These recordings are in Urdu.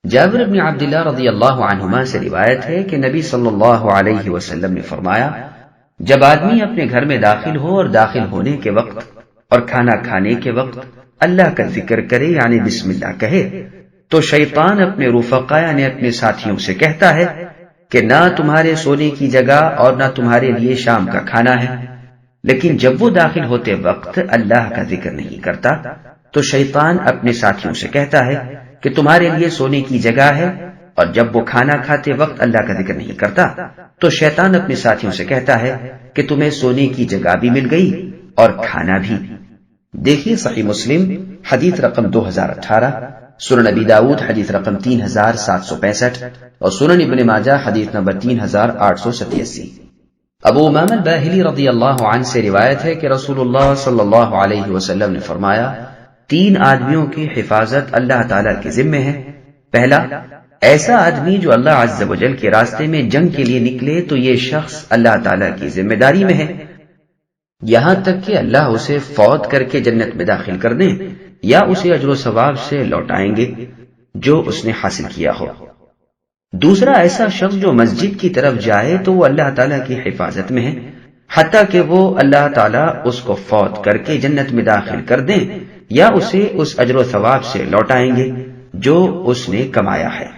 جابر بن عبداللہ رضی اللہ عنہما سے روایت ہے کہ نبی صلی اللہ علیہ وسلم نے فرمایا، جب آدمی اپنے گھر میں داخل ہو اور داخل ہونے کے وقت اور کھانا کھانے کے وقت اللہ کا ذکر کرے یعنی بسم اللہ کہے تو شیطان اپنے رفقا یعنی اپنے ساتھیوں سے کہتا ہے کہ نہ تمہارے سونے کی جگہ اور نہ تمہارے لیے شام کا کھانا ہے، لیکن جب وہ داخل ہوتے وقت اللہ کا ذکر نہیں کرتا تو شیطان اپنے ساتھیوں سے کہتا ہے کہ تمہارے لیے سونے کی جگہ ہے، اور جب وہ کھانا کھاتے وقت اللہ کا ذکر نہیں کرتا تو شیطان اپنے ساتھیوں سے کہتا ہے کہ تمہیں سونے کی جگہ بھی مل گئی اور کھانا بھی۔ دیکھیے صحیح مسلم حدیث رقم 2018، سنن نبی داؤد حدیث رقم 3765 اور سنن ابن ماجہ حدیث نمبر 3887۔ ابو امامہ الباہلی رضی اللہ عنہ سے روایت ہے کہ رسول اللہ صلی اللہ علیہ وسلم نے فرمایا، 3 آدمیوں کی حفاظت اللہ تعالیٰ کے ذمے ہے۔ پہلا، ایسا آدمی جو اللہ عز و جل کے راستے میں جنگ کے لیے نکلے تو یہ شخص اللہ تعالیٰ کی ذمہ داری میں ہے، یہاں تک کہ اللہ اسے فوت کر کے جنت میں داخل کر دیں یا اسے اجر و ثواب سے لوٹائیں گے جو اس نے حاصل کیا ہو۔ دوسرا، ایسا شخص جو مسجد کی طرف جائے تو وہ اللہ تعالیٰ کی حفاظت میں ہے حتیٰ کہ وہ اللہ تعالیٰ اس کو فوت کر کے جنت میں داخل کر دیں یا اسے اس اجر و ثواب سے لوٹائیں گے جو اس نے کمایا ہے۔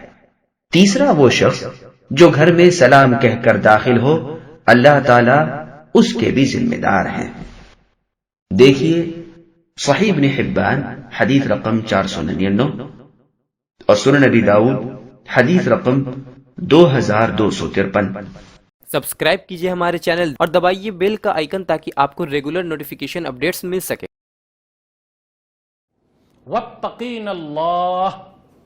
تیسرا، وہ شخص جو گھر میں سلام کہہ کر داخل ہو، اللہ تعالیٰ اس کے بھی ذمہ دار ہیں۔ دیکھیے صحیح ابن حبان حدیث رقم 499 اور سنن نبی داؤد حدیث رقم 2253۔ سبسکرائب کیجئے ہمارے چینل اور دبائیے بیل کا آئیکن تاکہ آپ کو ریگولر نوٹیفیکیشن اپڈیٹس مل سکے۔ واتقین اللہ